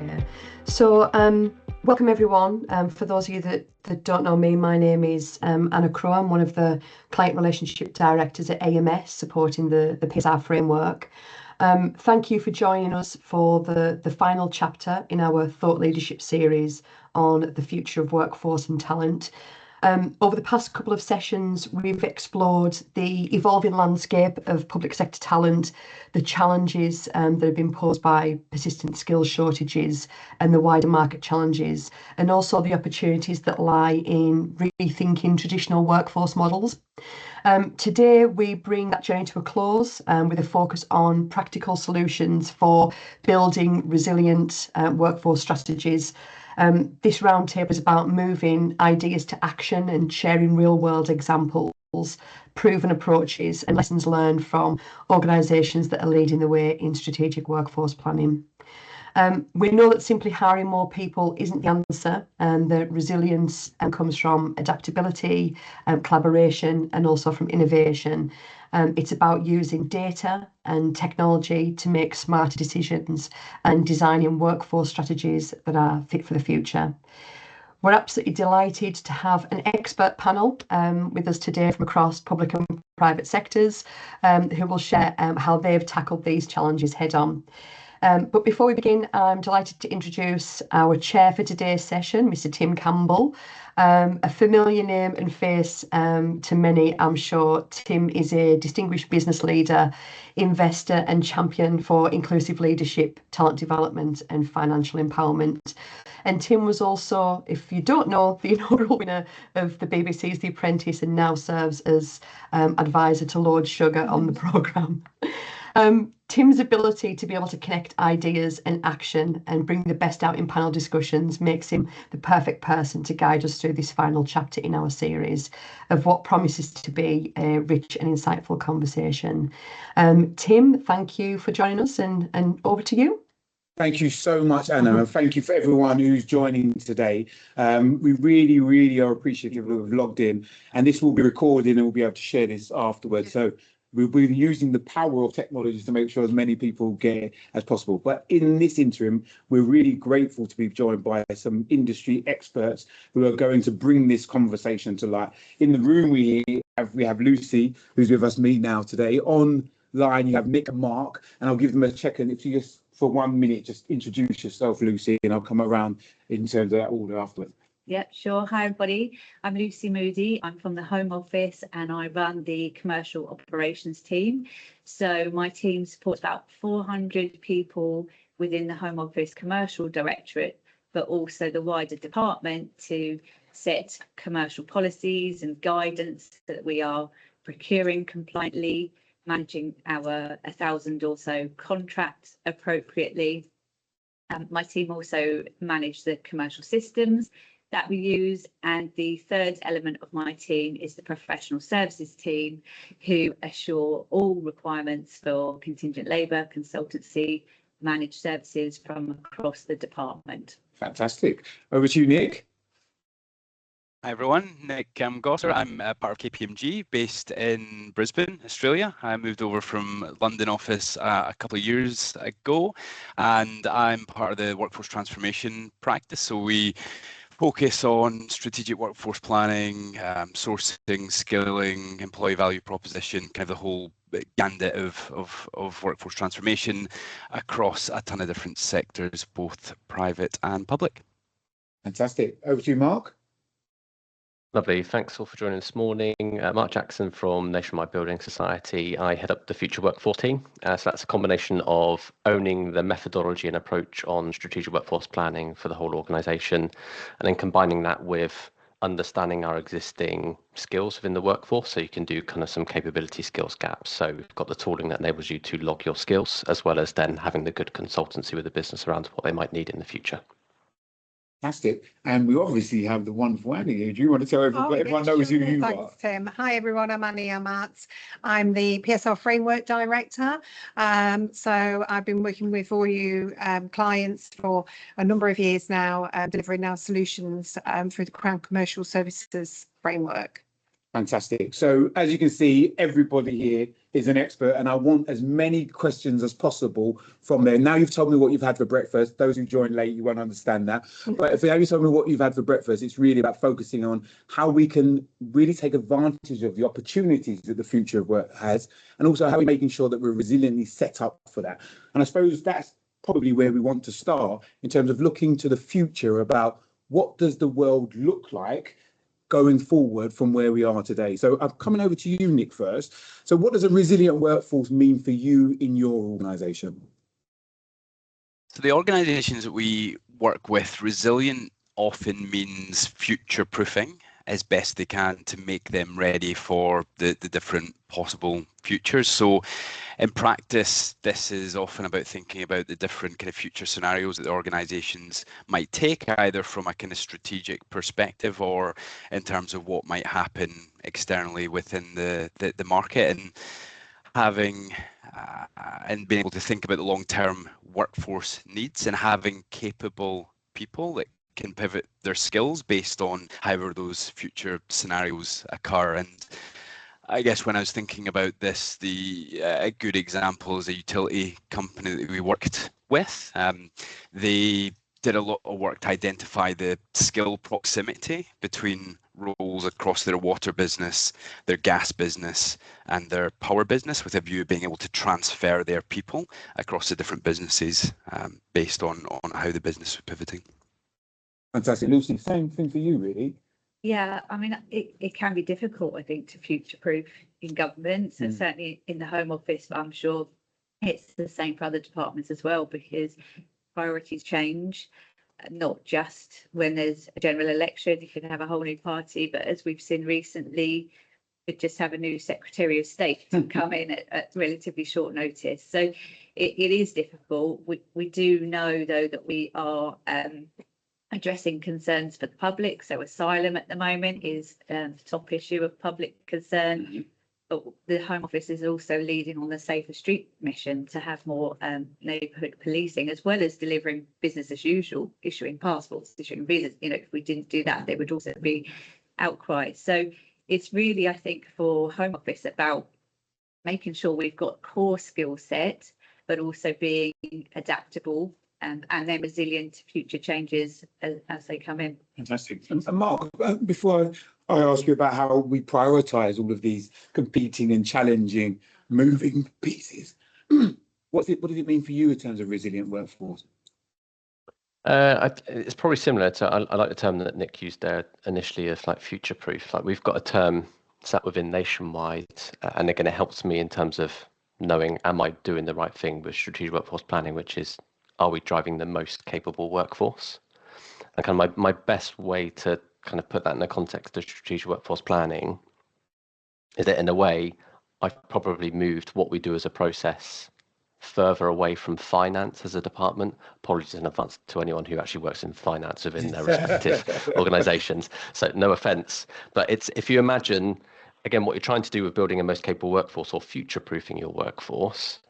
Okay, so welcome everyone. For those of you that don't know me, my name is Anna Crowe. I'm one of the client relationship directors at AMS, supporting the PSR framework. Thank you for joining us for the final chapter in our thought leadership series on the future of workforce and talent. Over the past couple of sessions, we've explored the evolving landscape of public sector talent, the challenges that have been posed by persistent skills shortages and the wider market challenges, and also the opportunities that lie in rethinking traditional workforce models. Today, we bring that journey to a close with a focus on practical solutions for building resilient workforce strategies. This roundtable is about moving ideas to action and sharing real-world examples, proven approaches and lessons learned from organisations that are leading the way in strategic workforce planning. We know that simply hiring more people isn't the answer, and that resilience comes from adaptability, collaboration, and also from innovation. It's about using data and technology to make smarter decisions and designing workforce strategies that are fit for the future. We're absolutely delighted to have an expert panel with us today from across public and private sectors who will share how they've tackled these challenges head on. But before we begin, I'm delighted to introduce our chair for today's session, Mr. Tim Campbell. A familiar name and face to many, I'm sure. Tim is a distinguished business leader, investor and champion for inclusive leadership, talent development and financial empowerment. And Tim was also, if you don't know, the inaugural winner of the BBC's The Apprentice and now serves as advisor to Lord Sugar on the programme. Tim's ability to be able to connect ideas and action and bring the best out in panel discussions makes him the perfect person to guide us through this final chapter in our series of what promises to be a rich and insightful conversation. Tim, thank you for joining us, and over to you. Thank you so much, Anna, and thank you for everyone who's joining today. We really are appreciative of who've logged in, and this will be recorded and we'll be able to share this afterwards. So we'll be using the power of technology to make sure as many people get it as possible. But in this interim, we're really grateful to be joined by some industry experts who are going to bring this conversation to light. In the room we have Lucy, who's with us now today. Online you have Nick and Mark, and I'll give them a check. And if you just for 1 minute just introduce yourself, Lucy, and I'll come around in terms of that order afterwards. Yep, sure. Hi, everybody. I'm Lucy Moody. I'm from the Home Office and I run the commercial operations team. So my team supports about 400 people within the Home Office commercial directorate, but also the wider department to set commercial policies and guidance so that we are procuring compliantly, managing our 1,000 or so contracts appropriately. My team also manage the commercial systems that we use, and the third element of my team is the professional services team, who assure all requirements for contingent labour, consultancy, managed services from across the department. Fantastic. Over to you, Nick. Hi everyone, Nick Gosser. I'm part of KPMG based in Brisbane, Australia. I moved over from London office a couple of years ago, and I'm part of the workforce transformation practice. So we focus on strategic workforce planning, sourcing, skilling, employee value proposition, kind of the whole gambit of workforce transformation across a ton of different sectors, both private and public. Fantastic. Over to you, Mark. Lovely. Thanks all for joining this morning. Mark Jackson from Nationwide Building Society. I head up the Future Workforce team. So that's a combination of owning the methodology and approach on strategic workforce planning for the whole organisation, and then combining that with understanding our existing skills within the workforce, so you can do kind of some capability skills gaps. So we've got the tooling that enables you to log your skills, as well as then having the good consultancy with the business around what they might need in the future. Fantastic. And we obviously have the wonderful Annie here. Do you want to tell everybody, everyone knows who you are? Thanks, Tim. Hi, everyone. I'm Annie Amatz. I'm the PSR Framework Director. So I've been working with all you clients for a number of years now, delivering our solutions through the Crown Commercial Services Framework. Fantastic. So as you can see, everybody here is an expert, and I want as many questions as possible from there. Now you've told me what you've had for breakfast. Those who joined late, you won't understand that. But if you told me what you've had for breakfast, it's really about focusing on how we can really take advantage of the opportunities that the future of work has, and also how we're making sure that we're resiliently set up for that. And I suppose that's probably where we want to start in terms of looking to the future about what does the world look like going forward from where we are today. So I'm coming over to you, Nick, first. So what does a resilient workforce mean for you in your organisation? So the organisations that we work with, resilient often means future-proofing as best they can to make them ready for the different possible futures. So in practice, this is often about thinking about the different kind of future scenarios that the organisations might take, either from a kind of strategic perspective or in terms of what might happen externally within the market, and having and being able to think about the long-term workforce needs and having capable people that can pivot their skills based on however those future scenarios occur. And I guess when I was thinking about this, a good example is a utility company that we worked with. They did a lot of work to identify the skill proximity between roles across their water business, their gas business, and their power business, with a view of being able to transfer their people across the different businesses based on how the business was pivoting. Fantastic. Lucy, same thing for you, really. Yeah, I mean, it can be difficult, I think, to future-proof in governments, and certainly in the Home Office, but I'm sure it's the same for other departments as well, because priorities change, not just when there's a general election, you can have a whole new party, but as we've seen recently, we just have a new Secretary of State come in at relatively short notice. So it is difficult. We do know, though, that we are addressing concerns for the public. So asylum at the moment is the top issue of public concern. But the Home Office is also leading on the Safer Street mission to have more neighbourhood policing, as well as delivering business as usual, issuing passports, issuing visas. You know, if we didn't do that, there would also be outcry. So it's really, I think, for Home Office about making sure we've got core skill set, but also being adaptable and then resilient to future changes as they come in. Fantastic. And Mark, before I ask you about how we prioritise all of these competing and challenging moving pieces, what does it mean for you in terms of resilient workforce? It's probably similar to, I like the term that Nick used there initially as like future proof. Like we've got a term sat within Nationwide, and again, it helps me in terms of knowing, am I doing the right thing with strategic workforce planning, which is, are we driving the most capable workforce? And kind of my best way to kind of put that in the context of strategic workforce planning is that in a way, I've probably moved what we do as a process further away from finance as a department. Apologies in advance to anyone who actually works in finance within their respective organizations. So no offense, but it's, if you imagine, again, what you're trying to do with building a most capable workforce or future-proofing your workforce,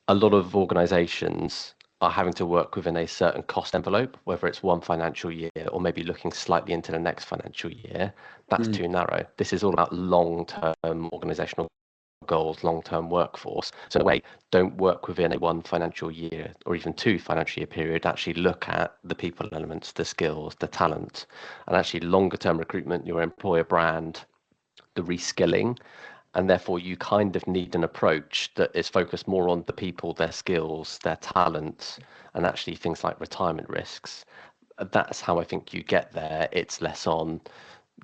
a lot of organizations are having to work within a certain cost envelope, whether it's one financial year or maybe looking slightly into the next financial year. That's too narrow. This is all about long-term organizational goals, long-term workforce. So in a way, don't work within a one financial year or even two financial year period. Actually look at the people elements, the skills, the talent, and actually longer-term recruitment, your employer brand, the reskilling. And therefore, you kind of need an approach that is focused more on the people, their skills, their talents, and actually things like retirement risks. That's how I think you get there. It's less on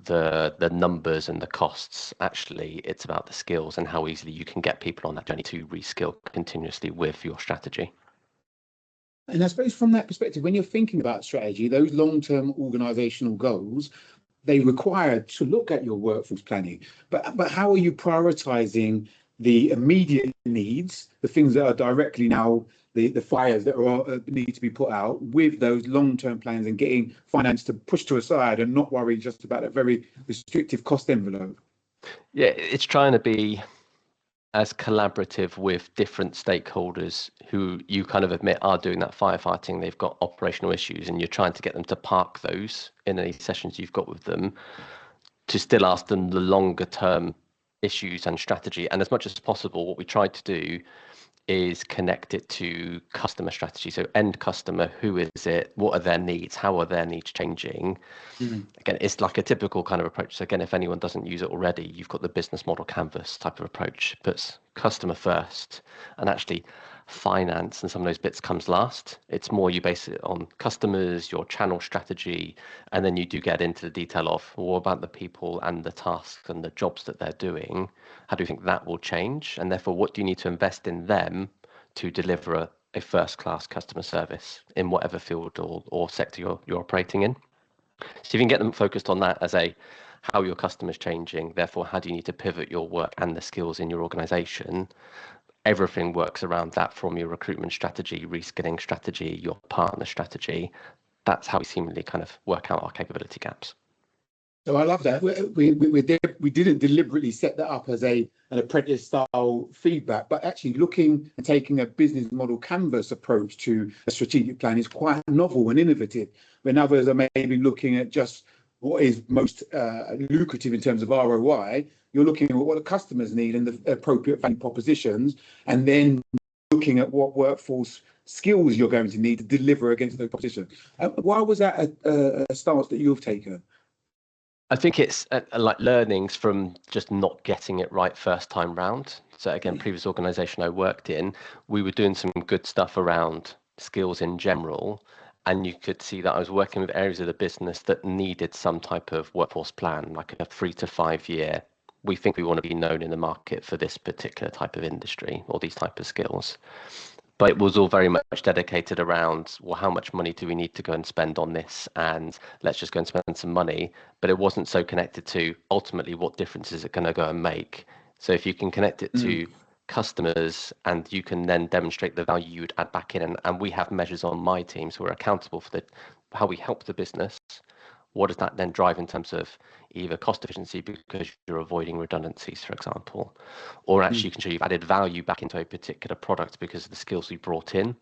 the numbers and the costs. Actually, it's about the skills and how easily you can get people on that journey to reskill continuously with your strategy. And I suppose from that perspective, when you're thinking about strategy, those long-term organisational goals, they require to look at your workforce planning. But how are you prioritising the immediate needs, the things that are directly now the fires that are need to be put out, with those long-term plans and getting finance to push to a side and not worry just about a very restrictive cost envelope? Yeah, it's trying to be as collaborative with different stakeholders who you kind of admit are doing that firefighting. They've got operational issues and you're trying to get them to park those in any sessions you've got with them to still ask them the longer term issues and strategy. And as much as possible, what we try to do is connect it to customer strategy. So end customer, who is it? What are their needs? How are their needs changing? Again, it's like a typical kind of approach. So again, if anyone doesn't use it already, you've got the business model canvas type of approach, puts customer first, and actually finance and some of those bits comes last. It's more you base it on customers, your channel strategy, and then you do get into the detail of what about the people and the tasks and the jobs that they're doing. How do you think that will change? And therefore, what do you need to invest in them to deliver a first-class customer service in whatever field or sector you're operating in? So if you can get them focused on that as how your customer's changing, therefore, how do you need to pivot your work and the skills in your organization? Everything works around that, from your recruitment strategy, reskilling strategy, your partner strategy. That's how we seemingly kind of work out our capability gaps. So I love that. We didn't deliberately set that up as an apprentice style feedback, but actually looking and taking a business model canvas approach to a strategic plan is quite novel and innovative. When others are maybe looking at just what is most lucrative in terms of ROI, you're looking at what the customers need and the appropriate value propositions, and then looking at what workforce skills you're going to need to deliver against those propositions. Why was that a stance that you've taken? I think it's like learnings from just not getting it right first time round. So again, previous organization I worked in, we were doing some good stuff around skills in general. And you could see that I was working with areas of the business that needed some type of workforce plan, like a 3 to 5 year. We think we want to be known in the market for this particular type of industry or these type of skills. But it was all very much dedicated around, well, how much money do we need to go and spend on this? And let's just go and spend some money. But it wasn't so connected to ultimately what difference is it going to go and make. So if you can connect it to customers and you can then demonstrate the value you'd add back in, and we have measures on my team, so we're accountable for how we help the business. What does that then drive in terms of either cost efficiency because you're avoiding redundancies, for example, or actually you can show you've added value back into a particular product because of the skills we brought in.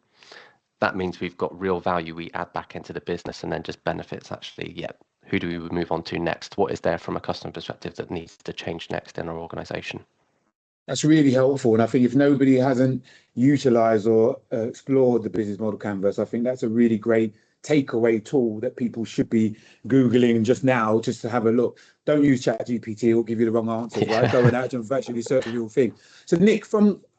That means we've got real value we add back into the business, and then just benefits actually, who do we move on to next? What is there from a customer perspective that needs to change next in our organization? That's really helpful. And I think if nobody hasn't utilized or explored the business model canvas, I think that's a really great takeaway tool that people should be Googling just now, just to have a look. Don't use ChatGPT, it'll give you the wrong answers, right? Go and actually search the real thing. So Nick,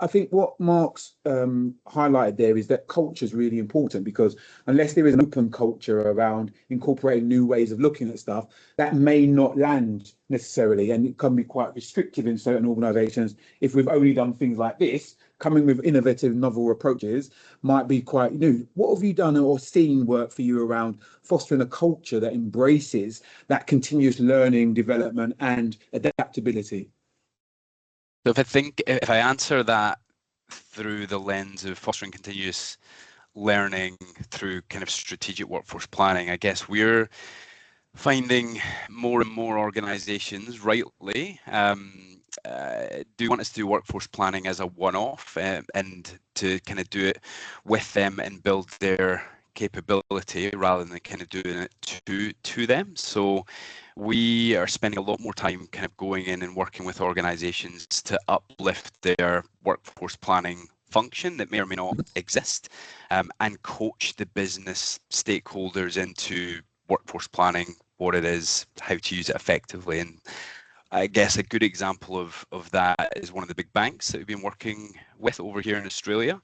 I think what Mark's highlighted there is that culture is really important, because unless there is an open culture around incorporating new ways of looking at stuff, that may not land necessarily, and it can be quite restrictive in certain organizations. If we've only done things like this, coming with innovative, novel approaches might be quite new. What have you done or seen work for you around fostering a culture that embraces that continuous learning, development, and adaptability? So if I answer that through the lens of fostering continuous learning through kind of strategic workforce planning, I guess we're finding more and more organizations rightly do want us to do workforce planning as a one-off and to kind of do it with them and build their capability rather than kind of doing it to them. So we are spending a lot more time kind of going in and working with organizations to uplift their workforce planning function that may or may not exist, and coach the business stakeholders into workforce planning, what it is, how to use it effectively. And I guess a good example of that is one of the big banks that we've been working with over here in Australia.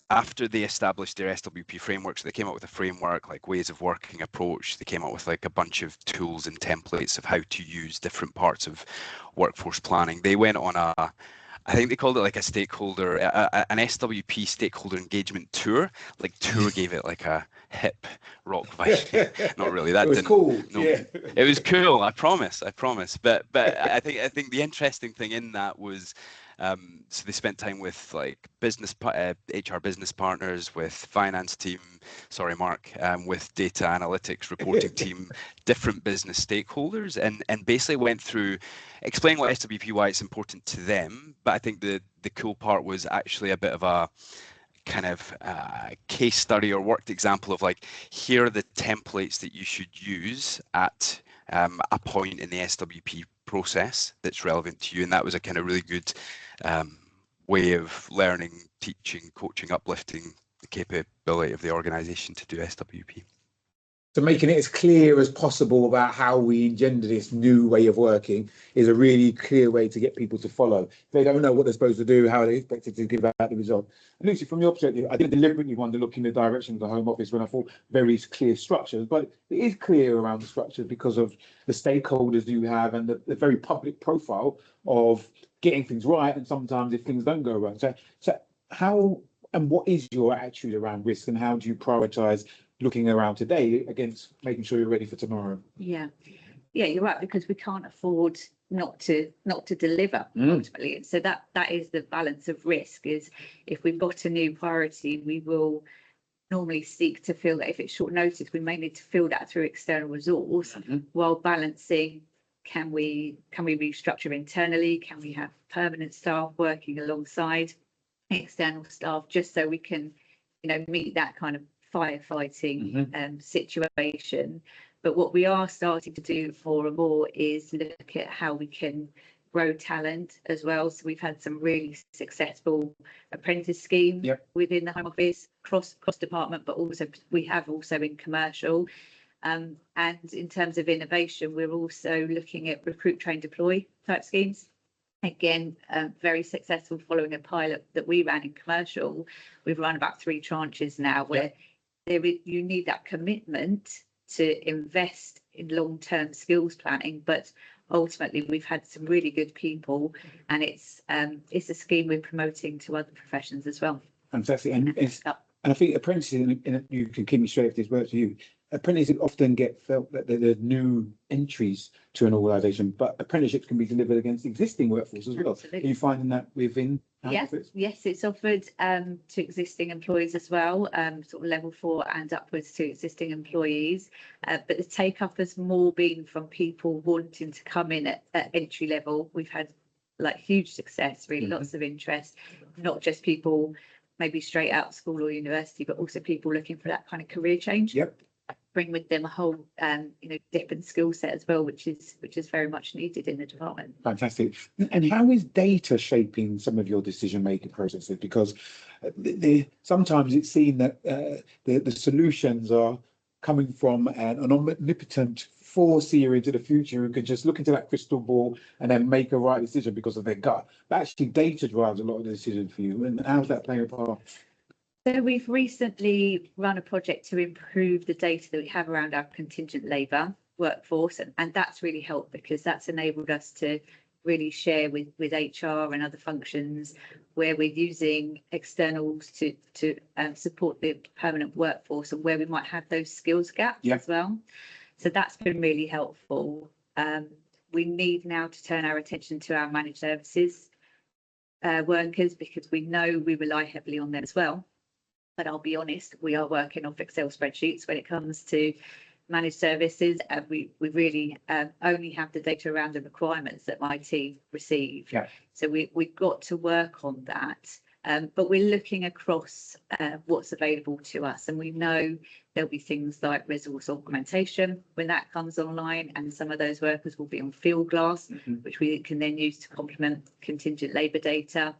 After they established their SWP frameworks, they came up with a framework, like ways of working approach. They came up with like a bunch of tools and templates of how to use different parts of workforce planning. They went on I think they called it like a stakeholder, an SWP stakeholder engagement tour. Like tour gave it like a hip rock vibe. Not really. That it was didn't. Cool. No, yeah. It was cool. I promise. But I think the interesting thing in that was, so they spent time with like HR business partners, with finance team. Sorry, Mark. With data analytics reporting team, different business stakeholders, and basically went through explaining what SWP, why it's important to them. But I think the cool part was actually a bit of a kind of case study or worked example of like, here are the templates that you should use at a point in the SWP process that's relevant to you. And that was a kind of really good way of learning, teaching, coaching, uplifting the capability of the organisation to do SWP. So making it as clear as possible about how we engender this new way of working is a really clear way to get people to follow. If they don't know what they're supposed to do, how are they expected to give out the result? And Lucy, from your perspective, I didn't deliberately want to look in the direction of the Home Office when I thought very clear structures, but it is clear around the structure because of the stakeholders you have and the very public profile of getting things right, and sometimes if things don't go right. So how and what is your attitude around risk, and how do you prioritise looking around today against making sure you're ready for tomorrow? Yeah, you're right, because we can't afford not to deliver ultimately. So that is the balance of risk. Is if we've got a new priority, we will normally seek to fill that. If it's short notice, we may need to fill that through external resource, while balancing, can we restructure internally? Can we have permanent staff working alongside external staff, just so we can, meet that kind of firefighting situation? But what we are starting to do more and more is look at how we can grow talent as well. So we've had some really successful apprentice schemes within the Home Office, cross department, but also we have also in commercial. And in terms of innovation, we're also looking at recruit, train, deploy type schemes. Again, very successful following a pilot that we ran in commercial. We've run about 3 tranches now where you need that commitment to invest in long-term skills planning, but ultimately we've had some really good people, and it's a scheme we're promoting to other professions as well. Fantastic. And I think apprentices, and you can keep me straight if this works for you, apprentices often get felt that they're new entries to an organisation, but apprenticeships can be delivered against existing workforce as well. Absolutely. Are you finding that within? Yes, it's offered to existing employees as well, sort of level 4 and upwards to existing employees. But the take up has more been from people wanting to come in at entry level. We've had huge success, really, lots of interest, not just people maybe straight out of school or university, but also people looking for that kind of career change. Bring with them a whole different skill set as well, which is very much needed in the department. Fantastic. And how is data shaping some of your decision making processes? Because sometimes it's seen that the solutions are coming from an omnipotent foreseer into the future who can just look into that crystal ball and then make a right decision because of their gut. But actually data drives a lot of the decision for you. And how's that playing a part? So we've recently run a project to improve the data that we have around our contingent labour workforce, and that's really helped because that's enabled us to really share with HR and other functions where we're using externals to support the permanent workforce, and where we might have those skills gaps as well. So that's been really helpful. We need now to turn our attention to our managed services workers, because we know we rely heavily on them as well. But I'll be honest, we are working off Excel spreadsheets when it comes to managed services, and we really only have the data around the requirements that my team receive. So we've got to work on that. But we're looking across what's available to us, and we know there'll be things like resource augmentation when that comes online, and some of those workers will be on field glass, which we can then use to complement contingent labour data.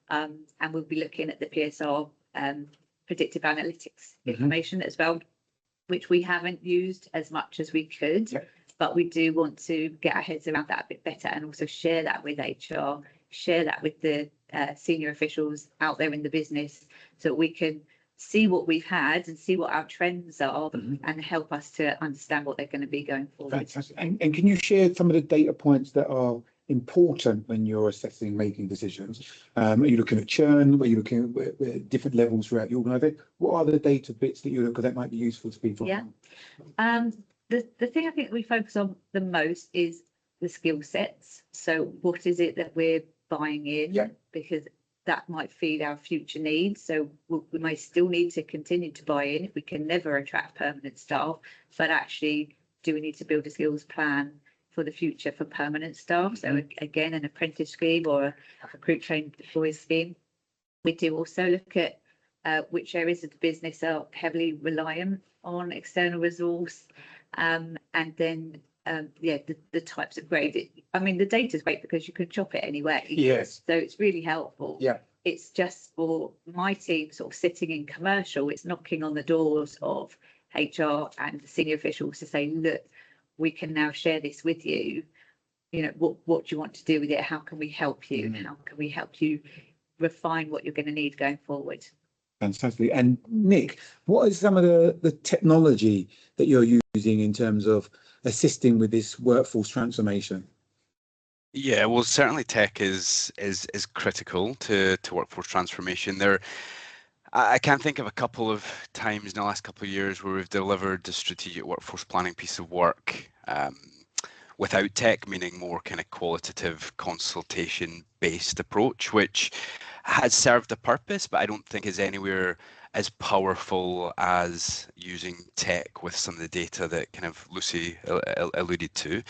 And we'll be looking at the PSR predictive analytics information as well, which we haven't used as much as we could, but we do want to get our heads around that a bit better, and also share that with HR, share that with the senior officials out there in the business, so that we can see what we've had and see what our trends are, and help us to understand what they're going to be going forward. Fantastic. And can you share some of the data points that are important when you're assessing making decisions? Are you looking at churn? Are you looking at different levels throughout the organisation? What are the data bits that you look at that might be useful to people? The thing I think we focus on the most is the skill sets. So what is it that we're buying in? Because that might feed our future needs. So we may still need to continue to buy in if we can never attract permanent staff, but actually, do we need to build a skills plan for the future for permanent staff? So again, an apprentice scheme or a recruit, train, deploy scheme. We do also look at which areas of the business are heavily reliant on external resource, and then the types of grade. I mean, the data's great because you can chop it anyway. Yes. So it's really helpful. Yeah. It's just for my team sort of sitting in commercial, it's knocking on the doors of HR and the senior officials to say, look, we can now share this with you. You know, what do you want to do with it? How can we help you? How can we help you refine what you're going to need going forward? Fantastic. And Nick, what is some of the technology that you're using in terms of assisting with this workforce transformation? Yeah, well, certainly tech is critical to workforce transformation. I can't think of a couple of times in the last couple of years where we've delivered the strategic workforce planning piece of work without tech, meaning more kind of qualitative consultation-based approach, which has served a purpose, but I don't think is anywhere as powerful as using tech with some of the data that kind of Lucy alluded to.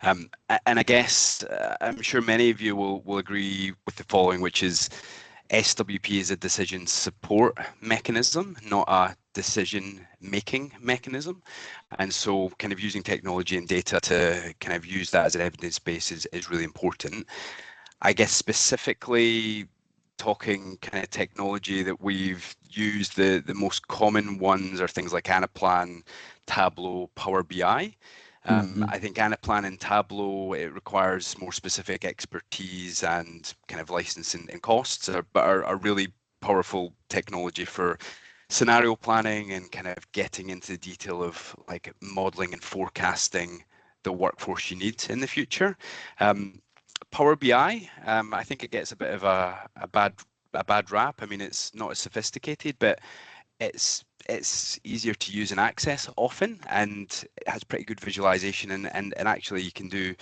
And I guess I'm sure many of you will agree with the following, which is SWP is a decision support mechanism, not a decision making mechanism. And so kind of using technology and data to kind of use that as an evidence base is really important. I guess specifically talking kind of technology that we've used, the most common ones are things like Anaplan, Tableau, Power BI. I think Anaplan and Tableau, it requires more specific expertise and kind of licensing and costs, but are really powerful technology for scenario planning and kind of getting into the detail of like modeling and forecasting the workforce you need in the future. Power BI, I think it gets a bit of a bad rap. I mean, it's not as sophisticated, but it's easier to use and access often, and it has pretty good visualization, and actually you can do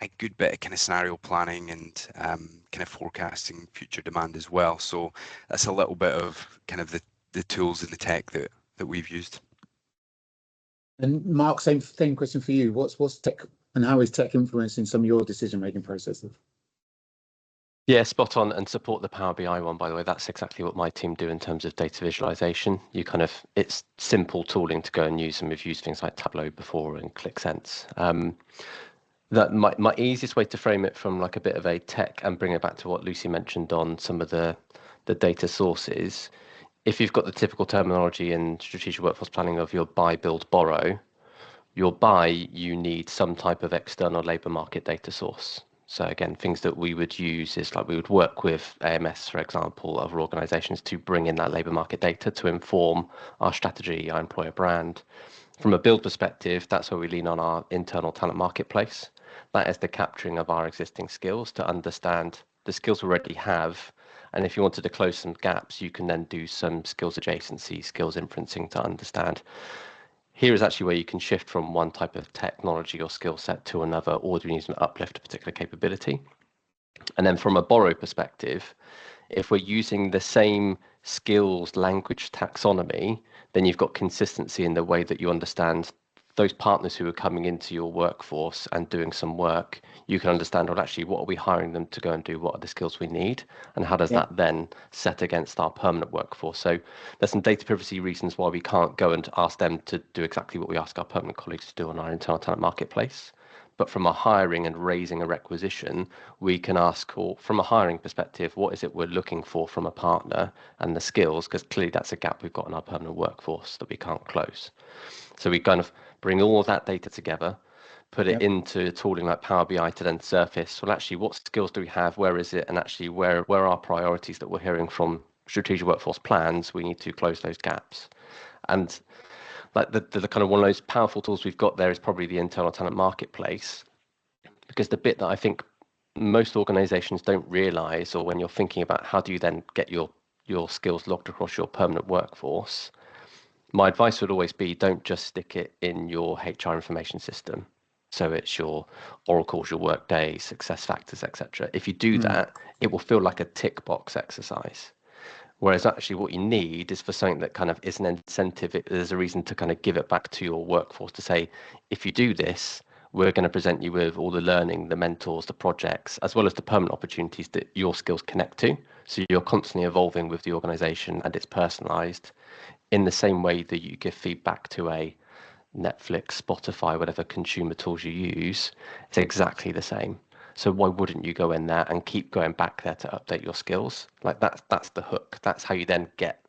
a good bit of kind of scenario planning and kind of forecasting future demand as well. So that's a little bit of kind of the tools and the tech that we've used. And Mark, same question for you. What's tech and how is tech influencing some of your decision-making processes? Yeah, spot on, and support the Power BI one, by the way. That's exactly what my team do in terms of data visualization. It's simple tooling to go and use, and we've used things like Tableau before and ClickSense. That my easiest way to frame it from like a bit of a tech and bring it back to what Lucy mentioned on some of the data sources. If you've got the typical terminology in strategic workforce planning of your buy, build, borrow, your buy, you need some type of external labour market data source. So again, things that we would use is like we would work with AMS, for example, other organisations to bring in that labour market data to inform our strategy, our employer brand. From a build perspective, that's where we lean on our internal talent marketplace. That is the capturing of our existing skills to understand the skills we already have. And if you wanted to close some gaps, you can then do some skills adjacency, skills inferencing to understand. Here is actually where you can shift from one type of technology or skill set to another, or do you need to uplift a particular capability? And then from a borrow perspective, if we're using the same skills language taxonomy, then you've got consistency in the way that you understand those partners who are coming into your workforce and doing some work. You can understand, well, actually, what are we hiring them to go and do? What are the skills we need? And how does that then set against our permanent workforce? So there's some data privacy reasons why we can't go and ask them to do exactly what we ask our permanent colleagues to do on our internal talent marketplace. But from a hiring and raising a requisition, we can ask, or from a hiring perspective, what is it we're looking for from a partner and the skills? Because clearly that's a gap we've got in our permanent workforce that we can't close. So we kind of bring all of that data together, put it into tooling like Power BI to then surface, well, actually, what skills do we have? Where is it? And actually, where are our priorities that we're hearing from strategic workforce plans? We need to close those gaps. And like the kind of one of those powerful tools we've got there is probably the internal talent marketplace, because the bit that I think most organizations don't realize, or when you're thinking about how do you then get your skills logged across your permanent workforce, my advice would always be don't just stick it in your HR information system. So it's your Oracles, your Workday, SuccessFactors, etc. If you do that, it will feel like a tick box exercise. Whereas actually what you need is for something that kind of is an incentive. There's a reason to kind of give it back to your workforce to say, if you do this, we're going to present you with all the learning, the mentors, the projects, as well as the permanent opportunities that your skills connect to. So you're constantly evolving with the organization and it's personalized in the same way that you give feedback to a Netflix, Spotify, whatever consumer tools you use, it's exactly the same. So why wouldn't you go in there and keep going back there to update your skills? Like that's the hook. That's how you then get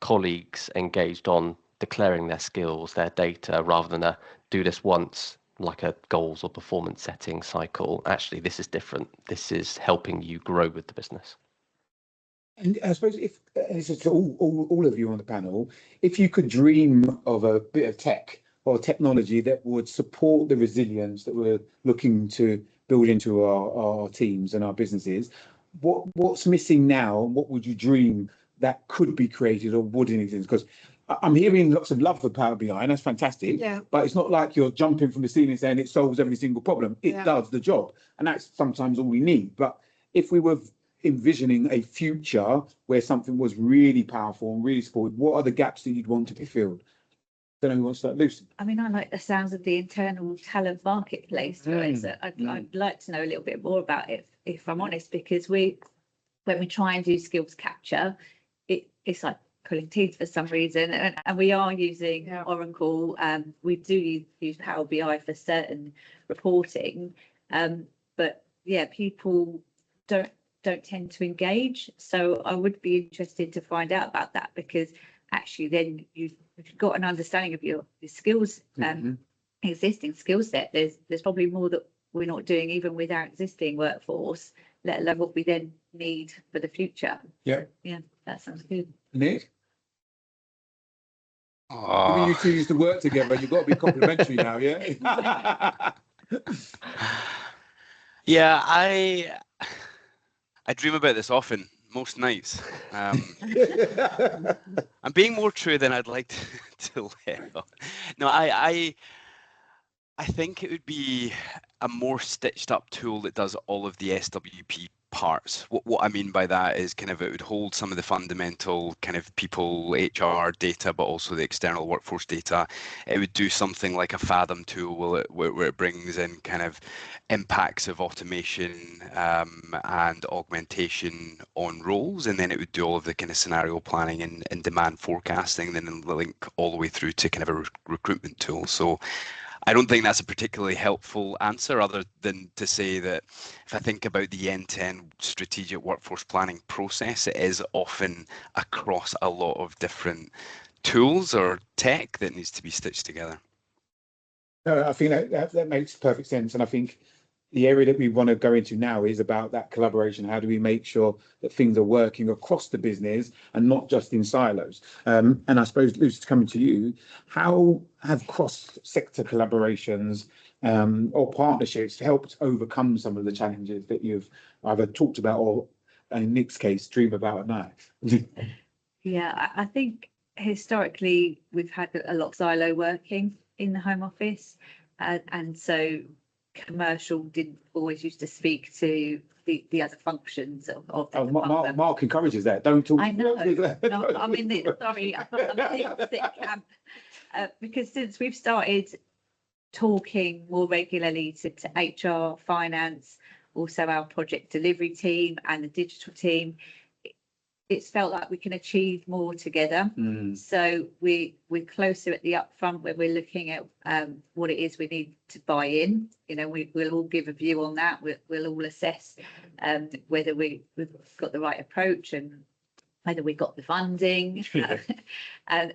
colleagues engaged on declaring their skills, their data, rather than a do this once, like a goals or performance setting cycle. Actually, this is different. This is helping you grow with the business. And I suppose if this is to all of you on the panel, if you could dream of a bit of tech or technology that would support the resilience that we're looking to build into our teams and our businesses, what's missing now? What would you dream that could be created or wouldn't exist? Because I'm hearing lots of love for Power BI, and that's fantastic. Yeah. But it's not like you're jumping from the ceiling saying it solves every single problem. It does the job, and that's sometimes all we need. But if we were envisioning a future where something was really powerful and really supported, what are the gaps that you'd want to be filled? Don't know who wants to start, Lucy. I mean, I like the sounds of the internal talent marketplace. So I'd like to know a little bit more about it, if I'm honest, because when we try and do skills capture, it's like pulling teeth for some reason, and we are using Oracle. We do use Power BI for certain reporting, but yeah, people don't tend to engage. So I would be interested to find out about that, because actually then you've got an understanding of your skills, existing skill set. There's probably more that we're not doing even with our existing workforce, let alone what we then need for the future. Yeah, that sounds good. Nick? You two used to work together, you've got to be complimentary now, yeah? Yeah, I dream about this often, most nights. I'm being more true than I'd like to let on. No, I think it would be a more stitched up tool that does all of the SWP parts. What I mean by that is kind of it would hold some of the fundamental kind of people HR data, but also the external workforce data. It would do something like a Fathom tool where it brings in kind of impacts of automation and augmentation on roles, and then it would do all of the kind of scenario planning and demand forecasting, then link all the way through to kind of a recruitment tool. So I don't think that's a particularly helpful answer, other than to say that if I think about the end-to-end strategic workforce planning process, it is often across a lot of different tools or tech that needs to be stitched together. No, I think that makes perfect sense. And I think the area that we want to go into now is about that collaboration. How do we make sure that things are working across the business and not just in silos? And I suppose, Lucy, coming to you, how have cross-sector collaborations or partnerships helped overcome some of the challenges that you've either talked about or, in Nick's case, dream about at night? Yeah, I think historically we've had a lot of silo working in the Home Office, and so commercial didn't always used to speak to the other functions of the department. Mark encourages that. Don't talk. I know. No, I mean, sorry, I'm thick camp, because since we've started talking more regularly to HR, finance, also our project delivery team and the digital team, it's felt like we can achieve more together. So we're closer at the upfront when we're looking at what it is we need to buy in. You know, we'll all give a view on that. We'll all assess whether we've got the right approach and whether we've got the funding. and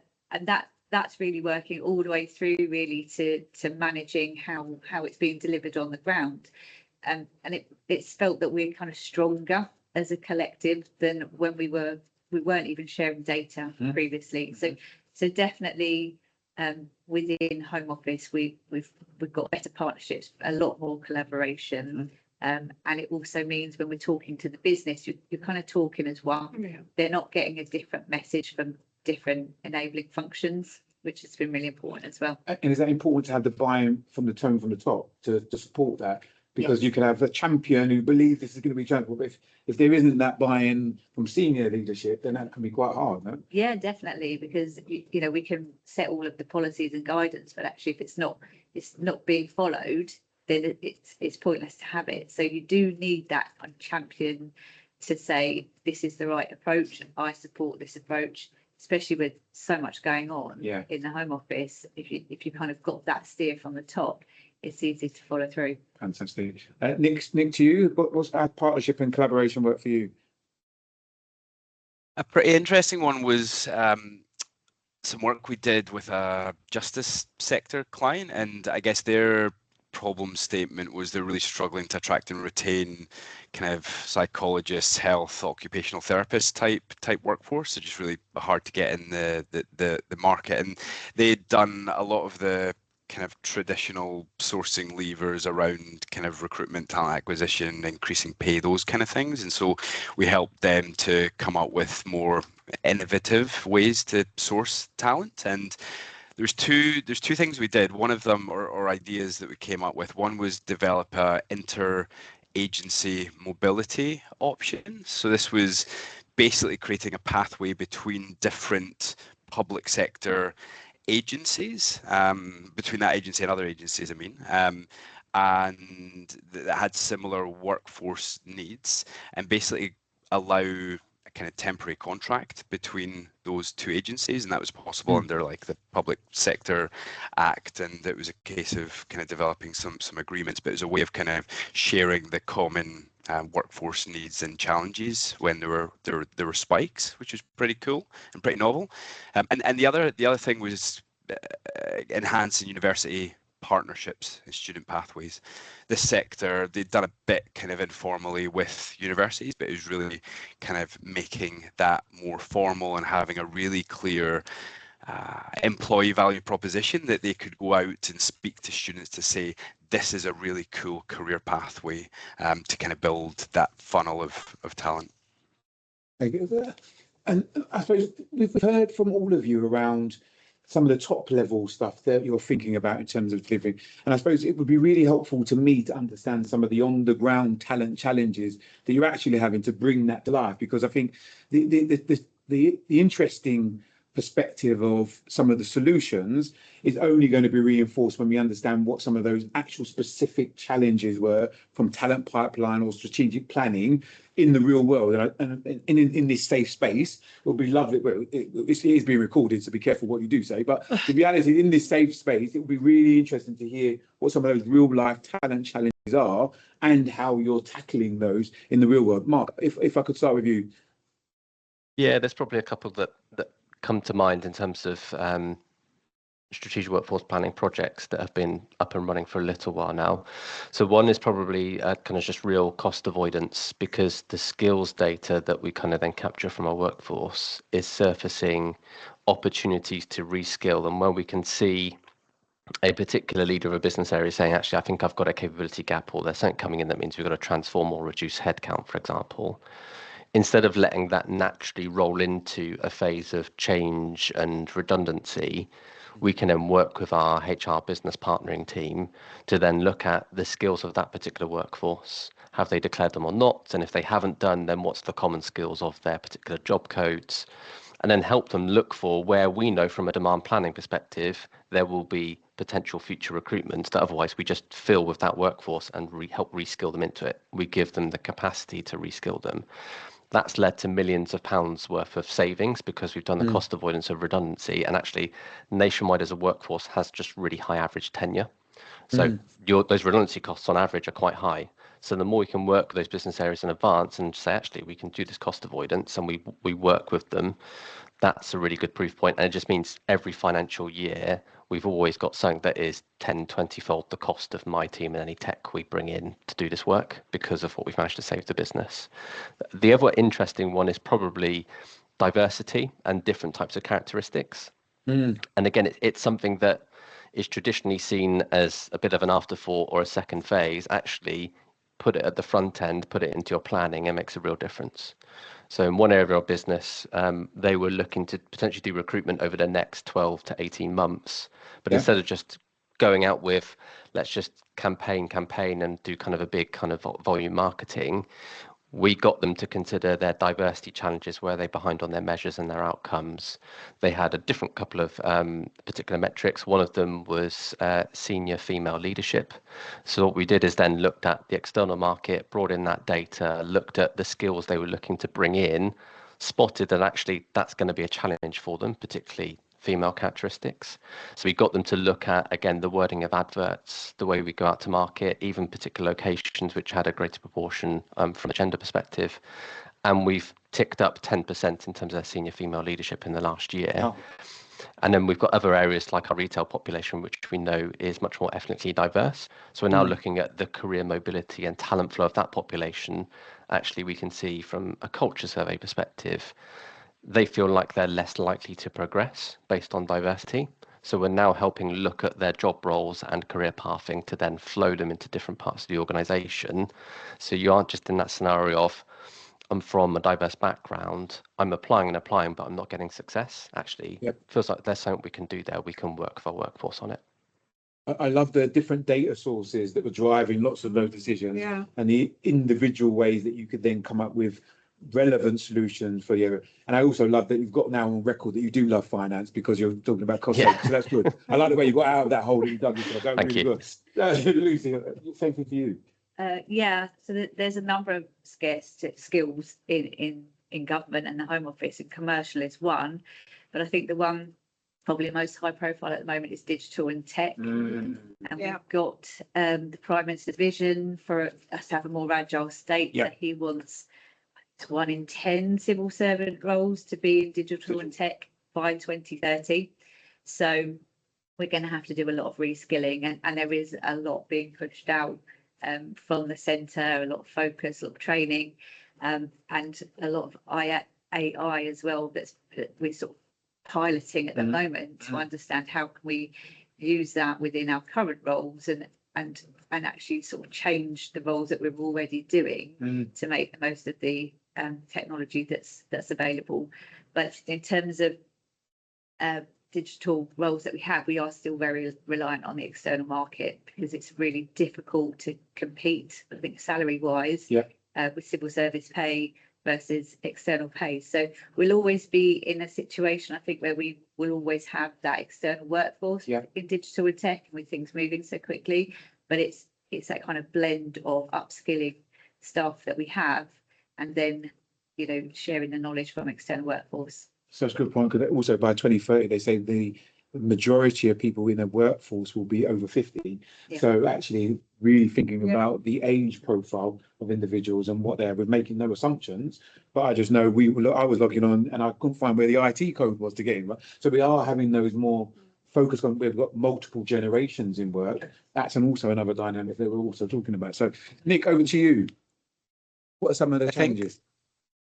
that's really working all the way through, really, to managing how it's being delivered on the ground. And it's felt that we're kind of stronger as a collective than when we weren't even sharing data previously. So definitely within Home Office we've got better partnerships, a lot more collaboration, and it also means when we're talking to the business, you're kind of talking as one. They're not getting a different message from different enabling functions, which has been really important as well. And is that important to have the buy-in from the tone from the top to support that? Because you can have a champion who believes this is going to be champion, but if there isn't that buy-in from senior leadership, then that can be quite hard, no? Yeah, definitely, because you know, we can set all of the policies and guidance, but actually if it's not being followed, then it's pointless to have it. So you do need that kind of champion to say this is the right approach, I support this approach, especially with so much going on Yeah. in the Home Office. If you kind of got that steer from the top, it's easy to follow through. Fantastic. Nick, to you, what's our partnership and collaboration work for you? A pretty interesting one was some work we did with a justice sector client, and I guess their problem statement was they're really struggling to attract and retain kind of psychologists, health, occupational therapists type workforce. So just really hard to get in the market, and they'd done a lot of the kind of traditional sourcing levers around kind of recruitment, talent acquisition, increasing pay, those kind of things. And so we helped them to come up with more innovative ways to source talent. And there's two things we did. One of them, or ideas that we came up with, one was develop a inter-agency mobility option. So this was basically creating a pathway between different public sector agencies, between that agency and other agencies, I mean, and that had similar workforce needs, and basically allow a kind of temporary contract between those two agencies, and that was possible under like the Public Sector Act, and it was a case of kind of developing some agreements, but it was a way of kind of sharing the common workforce needs and challenges when there were spikes, which was pretty cool and pretty novel. And the other thing was enhancing university partnerships and student pathways. This sector, they'd done a bit kind of informally with universities, but it was really kind of making that more formal and having a really clear employee value proposition that they could go out and speak to students to say, this is a really cool career pathway to kind of build that funnel of talent. Thank you. And I suppose we've heard from all of you around some of the top level stuff that you're thinking about in terms of delivering. And I suppose it would be really helpful to me to understand some of the on the ground talent challenges that you're actually having to bring that to life, because I think the interesting perspective of some of the solutions is only going to be reinforced when we understand what some of those actual specific challenges were from talent pipeline or strategic planning in the real world. And in this safe space, it would be lovely. Well, it is being recorded, so be careful what you do say. But the reality, in this safe space, it would be really interesting to hear what some of those real life talent challenges are and how you're tackling those in the real world. Mark, if I could start with you. Yeah, there's probably a couple that come to mind in terms of strategic workforce planning projects that have been up and running for a little while now. So one is probably kind of just real cost avoidance, because the skills data that we kind of then capture from our workforce is surfacing opportunities to reskill. And when we can see a particular leader of a business area saying, actually, I think I've got a capability gap, or there's something coming in that means we've got to transform or reduce headcount, for example, instead of letting that naturally roll into a phase of change and redundancy, we can then work with our HR business partnering team to then look at the skills of that particular workforce. Have they declared them or not? And if they haven't done, then what's the common skills of their particular job codes? And then help them look for where we know from a demand planning perspective, there will be potential future recruitments that otherwise we just fill with that workforce and help reskill them into it. We give them the capacity to reskill them. That's led to millions of pounds worth of savings because we've done the cost avoidance of redundancy, and actually Nationwide as a workforce has just really high average tenure. So those redundancy costs on average are quite high. So the more we can work with those business areas in advance and say, actually, we can do this cost avoidance, and we work with them, that's a really good proof point. And it just means every financial year, we've always got something that is 10, 20-fold the cost of my team and any tech we bring in to do this work because of what we've managed to save the business. The other interesting one is probably diversity and different types of characteristics. And again, it's something that is traditionally seen as a bit of an afterthought or a second phase. Actually, put it at the front end, put it into your planning, and makes a real difference. So in one area of our business, they were looking to potentially do recruitment over the next 12 to 18 months. But instead of just going out with, let's just campaign and do kind of a big kind of volume marketing, we got them to consider their diversity challenges. Where they're behind on their measures and their outcomes. They had a different couple of particular metrics. One of them was senior female leadership. So what we did is then looked at the external market, brought in that data, looked at the skills they were looking to bring in, spotted that actually that's going to be a challenge for them, particularly female characteristics. So we got them to look at, again, the wording of adverts, the way we go out to market, even particular locations which had a greater proportion from a gender perspective. And we've ticked up 10% in terms of their senior female leadership in the last year. Oh. And then we've got other areas like our retail population, which we know is much more ethnically diverse. So we're now looking at the career mobility and talent flow of that population. Actually, we can see from a culture survey perspective, they feel like they're less likely to progress based on diversity. So we're now helping look at their job roles and career pathing to then flow them into different parts of the organization. So you aren't just in that scenario of, I'm from a diverse background, I'm applying, but I'm not getting success. Actually, feels like there's something we can do there. We can work with our workforce on it. I love the different data sources that were driving lots of those decisions, and the individual ways that you could then come up with relevant solutions for the area. And I also love that you've got now on record that you do love finance because you're talking about cost savings. So that's good. I like the way you got out of that hole that you've done yourself. That was really good. Lucy, same thing for you. So there's a number of scarce skills in government, and the Home Office and commercial is one. But I think the one probably most high profile at the moment is digital and tech. And we've got the Prime Minister's vision for us to have a more agile state, that he wants 1 in 10 civil servant roles to be in digital and tech by 2030. So we're going to have to do a lot of reskilling, and there is a lot being pushed out from the centre, a lot of focus, a lot of training, and a lot of AI as well that we're sort of piloting at the moment to understand how can we use that within our current roles and actually sort of change the roles that we're already doing to make the most of the technology that's available. But in terms of digital roles that we are still very reliant on the external market, because it's really difficult to compete, I think, salary wise with civil service pay versus external pay. So we'll always be in a situation, I think, where we will always have that external workforce in digital and tech, and with things moving so quickly. But it's that kind of blend of upskilling staff that we have, and then, you know, sharing the knowledge from external workforce. So that's a good point, because also by 2030, they say the majority of people in the workforce will be over 50. So actually really thinking about the age profile of individuals and what they're, we're making no assumptions, but I just know I was logging on and I couldn't find where the IT code was to get in. Right? So we are having those more focused on, we've got multiple generations in work. That's also another dynamic that we're also talking about. So Nick, over to you. What are some of the changes?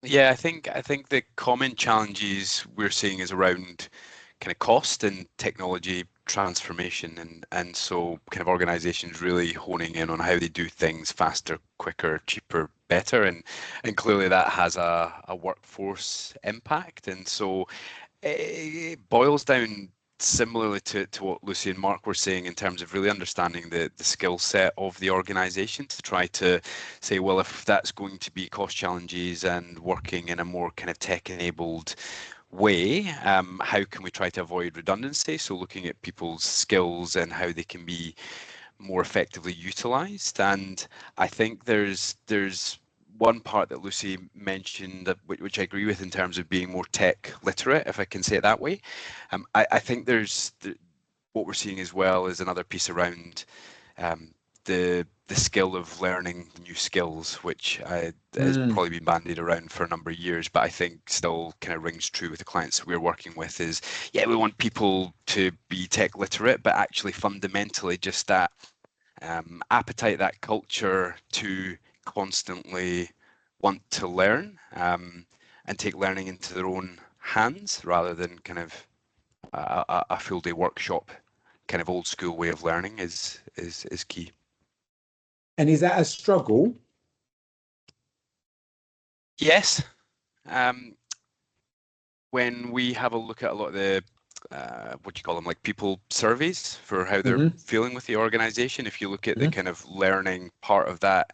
I think the common challenges we're seeing is around kind of cost and technology transformation, and so kind of organizations really honing in on how they do things faster, quicker, cheaper, better, and clearly that has a workforce impact. And so it boils down similarly to what Lucy and Mark were saying in terms of really understanding the skill set of the organisation to try to say, well, if that's going to be cost challenges and working in a more kind of tech-enabled way, how can we try to avoid redundancy? So looking at people's skills and how they can be more effectively utilised. And I think there's one part that Lucy mentioned, which I agree with in terms of being more tech literate, if I can say it that way. I think there's what we're seeing as well is another piece around the skill of learning new skills, which has probably been bandied around for a number of years, but I think still kind of rings true with the clients that we're working with is, we want people to be tech literate, but actually fundamentally just that appetite, that culture to constantly want to learn and take learning into their own hands rather than kind of a full day workshop kind of old school way of learning is key. And is that a struggle? Yes. When we have a look at a lot of the what do you call them, like people surveys for how they're feeling with the organization, if you look at the kind of learning part of that,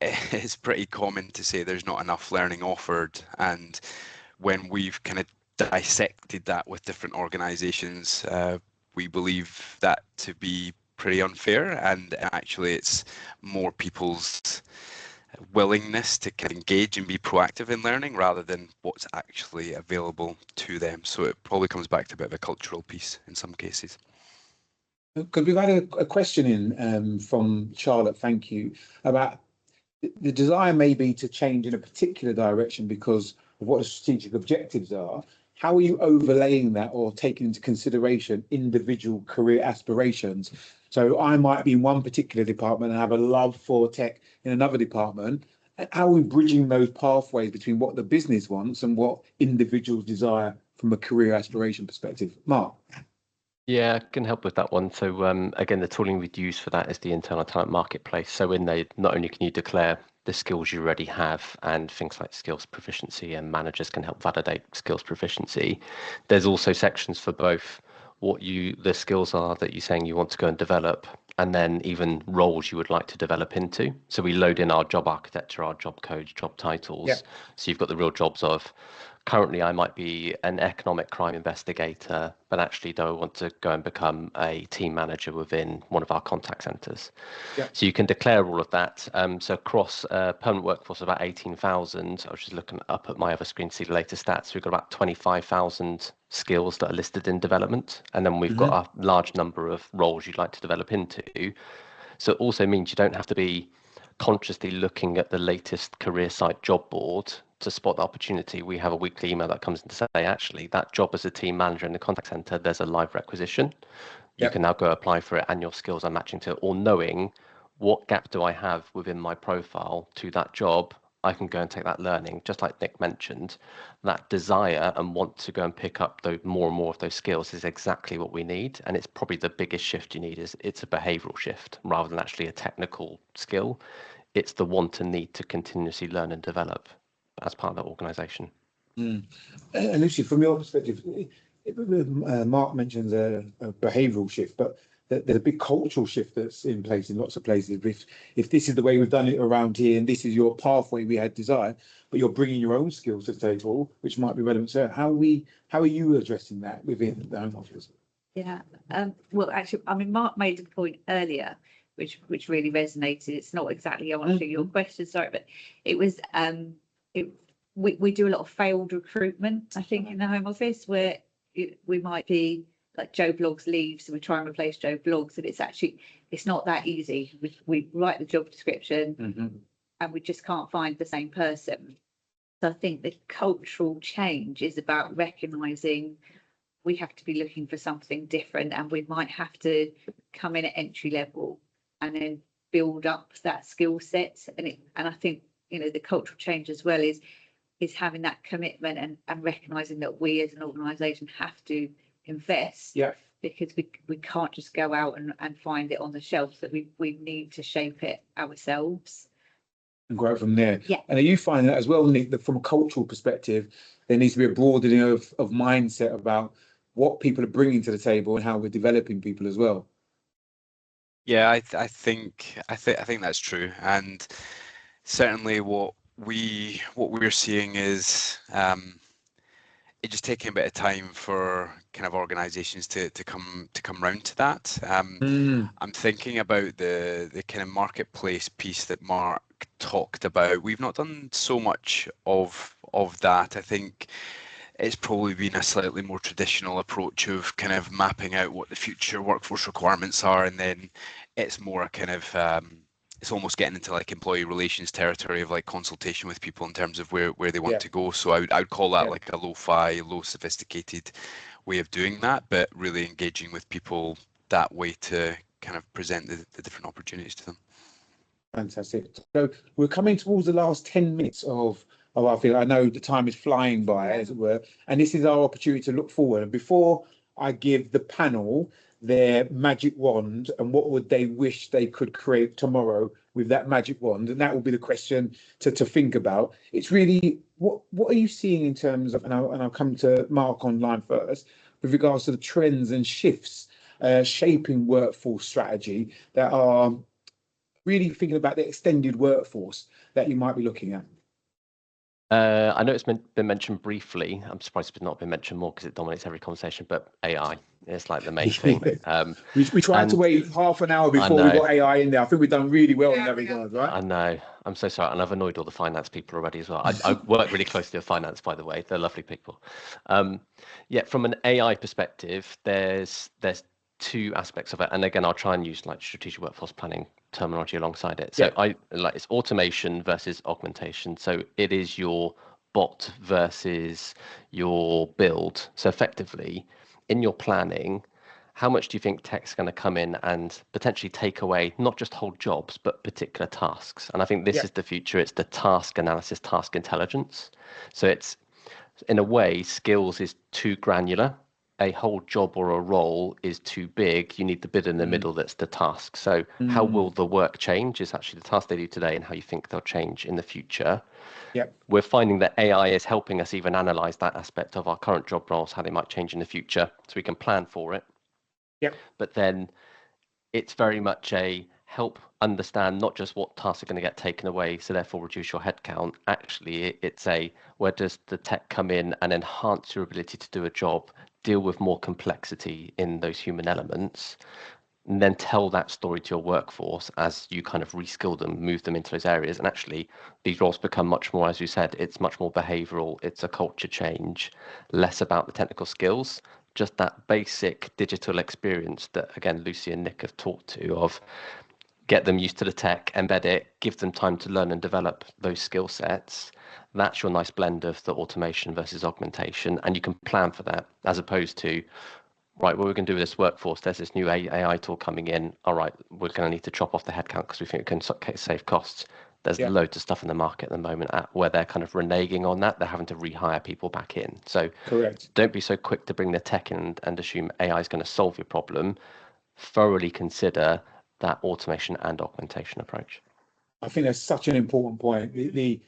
it's pretty common to say there's not enough learning offered. And when we've kind of dissected that with different organizations, we believe that to be pretty unfair, and actually it's more people's willingness to kind of engage and be proactive in learning rather than what's actually available to them. So it probably comes back to a bit of a cultural piece in some cases. Because we've had a question in from Charlotte, thank you, about the desire maybe to change in a particular direction because of what the strategic objectives are. How are you overlaying that or taking into consideration individual career aspirations? So I might be in one particular department and have a love for tech in another department. How are we bridging those pathways between what the business wants and what individuals desire from a career aspiration perspective? Mark? Yeah, I can help with that one. So again, the tooling we'd use for that is the internal talent marketplace. So in there, not only can you declare the skills you already have and things like skills proficiency, and managers can help validate skills proficiency. There's also sections for both what the skills are that you're saying you want to go and develop, and then even roles you would like to develop into. So we load in our job architecture, our job codes, job titles. Yeah. So you've got the real jobs of, currently I might be an economic crime investigator, but actually do I want to go and become a team manager within one of our contact centres? Yeah. So you can declare all of that. So across permanent workforce of about 18,000, I was just looking up at my other screen to see the latest stats. We've got about 25,000 skills that are listed in development. And then we've got a large number of roles you'd like to develop into. So it also means you don't have to be consciously looking at the latest career site job board to spot the opportunity. We have a weekly email that comes in to say, actually, that job as a team manager in the contact center, there's a live requisition. You can now go apply for it and your skills are matching to it, or knowing what gap do I have within my profile to that job, I can go and take that learning. Just like Nick mentioned, that desire and want to go and pick up more and more of those skills is exactly what we need. And it's probably the biggest shift you need is it's a behavioral shift rather than actually a technical skill. It's the want and need to continuously learn and develop as part of the organization. And Lucy, from your perspective, Mark mentions a behavioural shift, but there's a big cultural shift that's in place in lots of places. If this is the way we've done it around here and this is your pathway we had desired, but you're bringing your own skills to the table, which might be relevant. So how are you addressing that within the Home Office? Yeah, well, actually, I mean, Mark made a point earlier, which really resonated. It's not exactly answering your question, sorry, but it was we do a lot of failed recruitment, I think, in the Home Office, where we might be like Joe Bloggs leaves, so we try and replace Joe Bloggs, and it's not that easy. We write the job description and we just can't find the same person. So I think the cultural change is about recognizing we have to be looking for something different, and we might have to come in at entry level and then build up that skill set. And I think, the cultural change as well is having that commitment and recognizing that we as an organization have to invest, because we can't just go out and find it on the shelf, that we need to shape it ourselves and grow from there. Yeah. And are you finding that as well, Nick, that from a cultural perspective, there needs to be a broadening of mindset about what people are bringing to the table and how we're developing people as well? Yeah, I think that's true, and certainly what we're seeing is it just taking a bit of time for kind of organisations to come round to that. I'm thinking about the kind of marketplace piece that Mark talked about. We've not done so much of that. I think it's probably been a slightly more traditional approach of kind of mapping out what the future workforce requirements are, and then it's more a kind of it's almost getting into like employee relations territory of like consultation with people in terms of where they want to go. So I would call that like a lo-fi, low sophisticated way of doing that, but really engaging with people that way to kind of present the different opportunities to them. Fantastic. So we're coming towards the last 10 minutes of our field. I know the time is flying by, as it were, and this is our opportunity to look forward. And before I give the panel their magic wand and what would they wish they could create tomorrow with that magic wand, and that will be the question to think about. It's really what are you seeing in terms of, and I'll come to Mark online first, with regards to the trends and shifts shaping workforce strategy that are really thinking about the extended workforce that you might be looking at. I know it's been mentioned briefly. I'm surprised it's not been mentioned more because it dominates every conversation, but AI is like the main thing. We tried to wait half an hour before we got AI in there. I think we've done really well in that regard, right? I know. I'm so sorry. And I've annoyed all the finance people already as well. I work really closely with finance, by the way. They're lovely people. Yeah, from an AI perspective, there's two aspects of it. And again, I'll try and use like strategic workforce planning terminology alongside it. So it's automation versus augmentation. So it is your bot versus your build. So effectively, in your planning, how much do you think tech's going to come in and potentially take away not just whole jobs, but particular tasks? And I think this is the future. It's the task analysis, task intelligence. So it's, in a way, skills is too granular. A whole job or a role is too big. You need the bit in the middle that's the task. So how will the work change is actually the task they do today and how you think they'll change in the future. We're finding that AI is helping us even analyze that aspect of our current job roles, how they might change in the future, so we can plan for it. But then it's very much a help understand not just what tasks are going to get taken away, so therefore reduce your headcount. Actually, it's a where does the tech come in and enhance your ability to do a job, deal with more complexity in those human elements, and then tell that story to your workforce as you kind of reskill them, move them into those areas. And actually, these roles become much more, as you said, it's much more behavioral, it's a culture change, less about the technical skills, just that basic digital experience that, again, Lucy and Nick have talked to, of get them used to the tech, embed it, give them time to learn and develop those skill sets. That's your nice blend of the automation versus augmentation. And you can plan for that, as opposed to, right, what we're going to do with this workforce, there's this new AI tool coming in. All right, we're going to need to chop off the headcount because we think it can save costs. There's loads of stuff in the market at the moment where they're kind of reneging on that. They're having to rehire people back in. So don't be so quick to bring the tech in and assume AI is going to solve your problem. Thoroughly consider that automation and augmentation approach. I think that's such an important point. The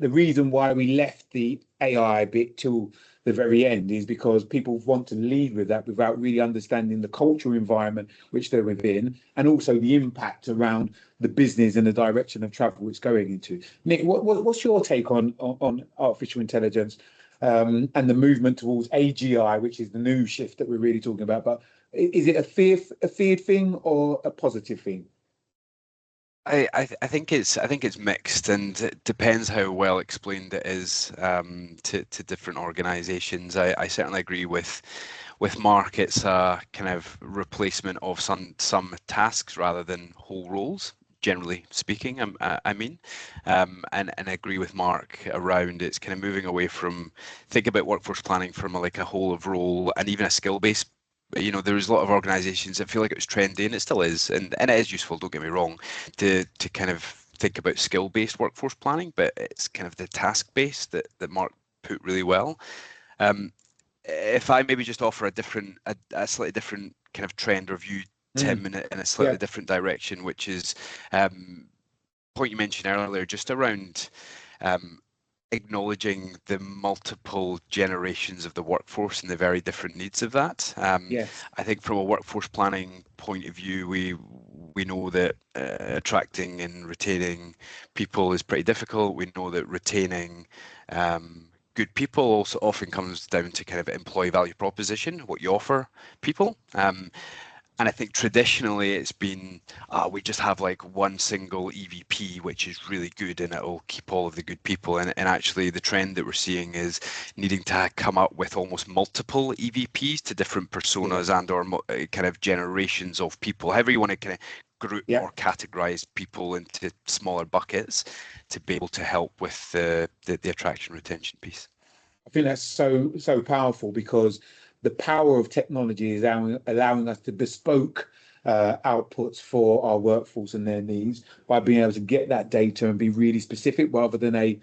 reason why we left the AI bit till the very end is because people want to lead with that without really understanding the cultural environment which they're within, and also the impact around the business and the direction of travel it's going into. Nick, what's your take on artificial intelligence and the movement towards AGI, which is the new shift that we're really talking about? But is it a feared thing or a positive thing? I think it's mixed, and it depends how well explained it is to different organisations. I certainly agree with Mark. It's a kind of replacement of some tasks rather than whole roles, generally speaking. I mean, and agree with Mark around it's kind of moving away from think about workforce planning from like a whole of role and even a skill based. You know, there's a lot of organisations that feel like it was trendy, and it still is, and it is useful, don't get me wrong, to kind of think about skill-based workforce planning, but it's kind of the task-based that Mark put really well. If I maybe just offer a slightly different kind of trend or view, Tim, in a slightly different direction, which is point you mentioned earlier, just around acknowledging the multiple generations of the workforce and the very different needs of that. I think from a workforce planning point of view, we know that attracting and retaining people is pretty difficult. We know that retaining good people also often comes down to kind of employee value proposition, what you offer people. And I think traditionally it's been, we just have like one single EVP, which is really good and it'll keep all of the good people. And actually the trend that we're seeing is needing to come up with almost multiple EVPs to different personas and or kind of generations of people. However you want to kind of group or categorize people into smaller buckets to be able to help with the attraction retention piece. I think that's so powerful, because the power of technology is allowing us to bespoke outputs for our workforce and their needs by being able to get that data and be really specific, rather than a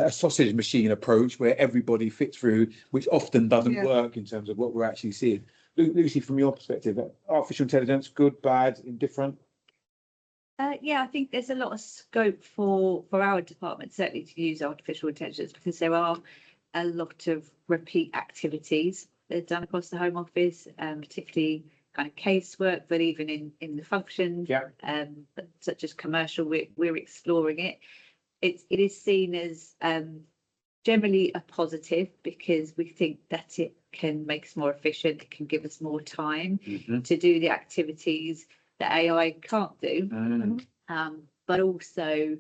sausage machine approach where everybody fits through, which often doesn't work in terms of what we're actually seeing. Lucy, from your perspective, artificial intelligence, good, bad, indifferent? Yeah, I think there's a lot of scope for our department certainly to use artificial intelligence, because there are a lot of repeat activities that are done across the Home Office, particularly kind of casework, but even in the functions, but such as commercial, we're exploring it. It is seen as generally a positive because we think that it can make us more efficient, it can give us more time to do the activities that AI can't do. But also,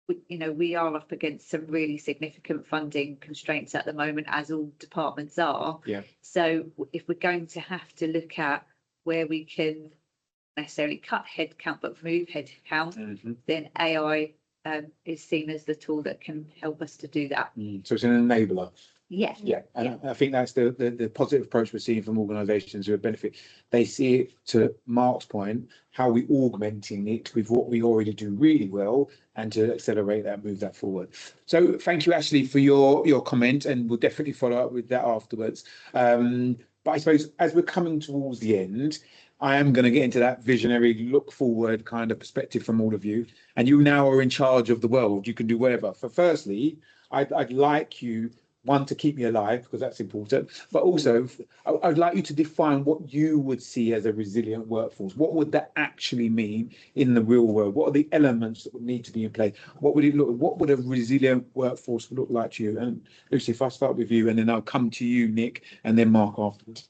we are up against some really significant funding constraints at the moment, as all departments are. So if we're going to have to look at where we can necessarily cut headcount but remove headcount, then AI is seen as the tool that can help us to do that. So it's an enabler. Yeah. And I think that's the positive approach we're seeing from organisations who benefit. They see it, to Mark's point, how we augmenting it with what we already do really well, and to accelerate that, move that forward. So thank you, Ashley, for your comment, and we'll definitely follow up with that afterwards. But I suppose as we're coming towards the end, I am going to get into that visionary look forward kind of perspective from all of you. And you now are in charge of the world. You can do whatever. For firstly, I'd like you, one, to keep me alive, because that's important, but also I'd like you to define what you would see as a resilient workforce. What would that actually mean in the real world? What are the elements that would need to be in place? What would it look? What would a resilient workforce look like to you? And Lucy, if I start with you, and then I'll come to you, Nick, and then Mark afterwards.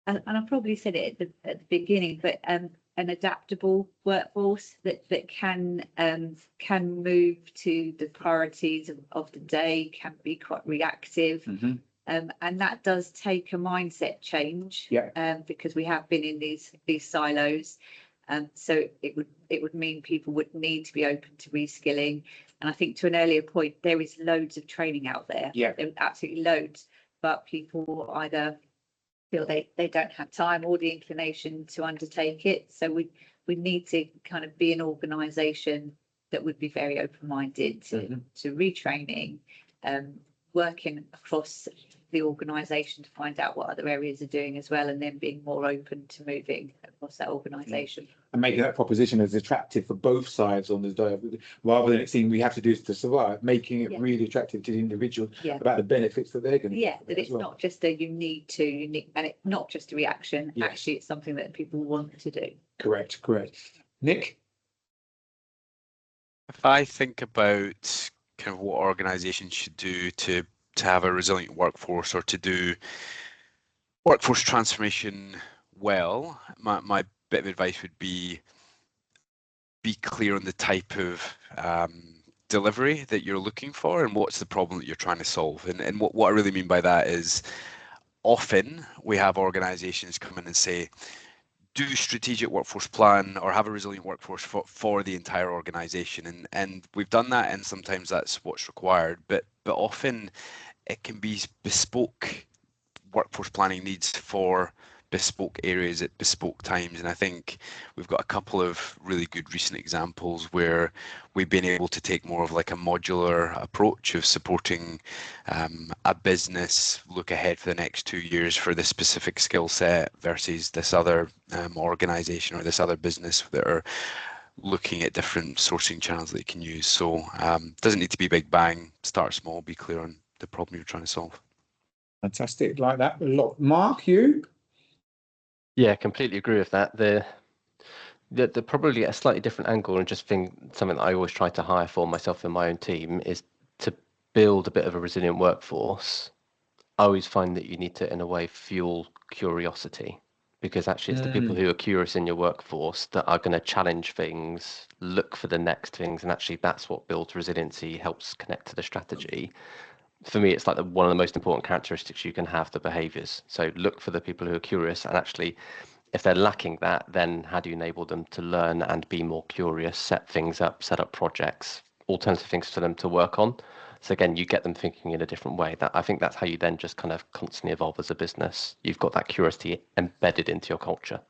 And I probably said it at the beginning, but an adaptable workforce that can move to the priorities of the day, can be quite reactive, and that does take a mindset change. Because we have been in these silos, so it would mean people would need to be open to reskilling. And I think, to an earlier point, there is loads of training out there. There are absolutely loads, but people either feel they don't have time or the inclination to undertake it. So we need to kind of be an organisation that would be very open-minded to retraining, working across the organisation to find out what other areas are doing as well, and then being more open to moving across that organisation. And making that proposition as attractive for both sides on the rather than it seeing we have to do this to survive, making it really attractive to the individual about the benefits that they're going to get. That it's not just a you need to, and it's not just a reaction. Actually, it's something that people want to do. Correct. Nick? If I think about kind of what organisations should do to have a resilient workforce, or to do workforce transformation well, my bit of advice would be clear on the type of delivery that you're looking for, and what's the problem that you're trying to solve. And what I really mean by that is, often we have organisations come in and say, do strategic workforce plan or have a resilient workforce for the entire organisation, and we've done that, and sometimes that's what's required, but often it can be bespoke workforce planning needs for bespoke areas at bespoke times. And I think we've got a couple of really good recent examples where we've been able to take more of like a modular approach of supporting a business look ahead for the next 2 years for this specific skill set versus this other organisation or this other business that are looking at different sourcing channels that you can use. So doesn't need to be big bang, start small, be clear on the problem you're trying to solve. Fantastic, like that a lot. Mark, you? Yeah, completely agree with that. The probably a slightly different angle, and just something that I always try to hire for myself and my own team, is to build a bit of a resilient workforce. I always find that you need to, in a way, fuel curiosity, because actually it's the people who are curious in your workforce that are going to challenge things, look for the next things, and actually that's what builds resiliency, helps connect to the strategy. For me, it's like one of the most important characteristics you can have, the behaviors. So look for the people who are curious, and actually, if they're lacking that, then how do you enable them to learn and be more curious, set things up, set up projects, alternative things for them to work on. So again, you get them thinking in a different way. I think that's how you then just kind of constantly evolve as a business. You've got that curiosity embedded into your culture.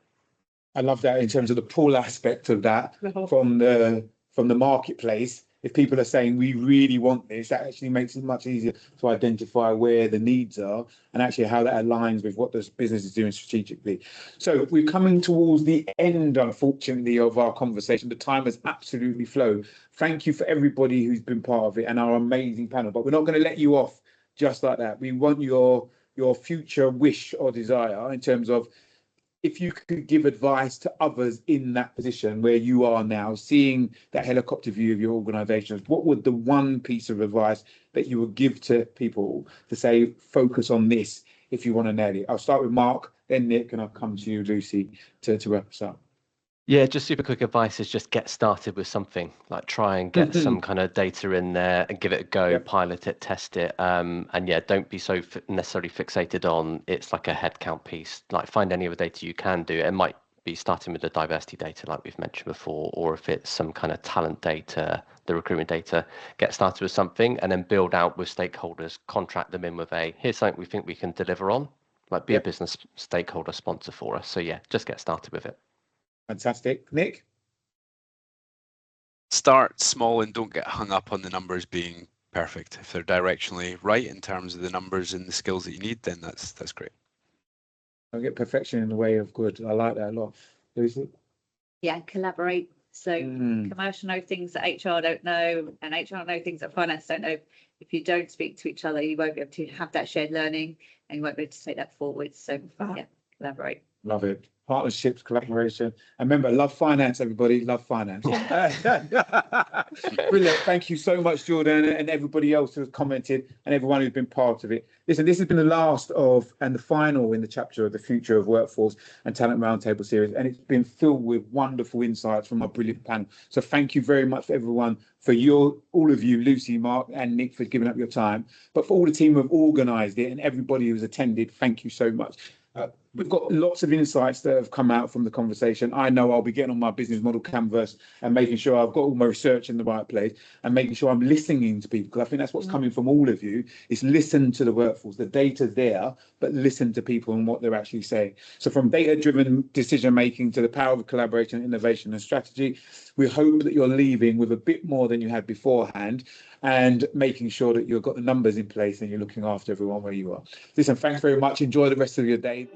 I love that in terms of the pull aspect of that from the marketplace. If people are saying we really want this, that actually makes it much easier to identify where the needs are and actually how that aligns with what this business is doing strategically. So we're coming towards the end, unfortunately, of our conversation. The time has absolutely flown. Thank you for everybody who's been part of it and our amazing panel, but we're not going to let you off just like that. We want your future wish or desire in terms of if you could give advice to others in that position where you are now, seeing that helicopter view of your organisations, what would the one piece of advice that you would give to people to say, focus on this if you want to nail it? I'll start with Mark, then Nick, and I'll come to you, Lucy, to wrap us up. Yeah, just super quick advice is just get started with something, like try and get some kind of data in there and give it a go, Yep. pilot it, test it. And yeah, don't be so necessarily fixated on it's like a headcount piece. Like find any of the data you can do. It might be starting with the diversity data, like we've mentioned before, or if it's some kind of talent data, the recruitment data, get started with something and then build out with stakeholders, contract them in with here's something we think we can deliver on, like be a business stakeholder sponsor for us. So yeah, just get started with it. Fantastic. Nick? Start small and don't get hung up on the numbers being perfect. If they're directionally right in terms of the numbers and the skills that you need, then that's great. Don't get perfection in the way of good. I like that a lot. Lucy? Yeah, collaborate. So commercial know things that HR don't know, and HR know things that finance don't know. If you don't speak to each other, you won't be able to have that shared learning, and you won't be able to take that forward. So yeah, collaborate. Love it. Partnerships, collaboration. And remember, love finance, everybody. Love finance. Brilliant. Thank you so much, Jordan, and everybody else who has commented and everyone who's been part of it. Listen, this has been the last of and the final in the chapter of the Future of Workforce and Talent Roundtable series. And it's been filled with wonderful insights from our brilliant panel. So thank you very much, everyone, for all of you, Lucy, Mark, and Nick, for giving up your time. But for all the team who have organised it and everybody who's attended, thank you so much. We've got lots of insights that have come out from the conversation. I know I'll be getting on my business model canvas and making sure I've got all my research in the right place and making sure I'm listening to people, because I think that's what's coming from all of you, is listen to the workforce. The data's there, but listen to people and what they're actually saying. So from data-driven decision-making to the power of collaboration, innovation and strategy, we hope that you're leaving with a bit more than you had beforehand and making sure that you've got the numbers in place and you're looking after everyone where you are. Listen, thanks very much. Enjoy the rest of your day.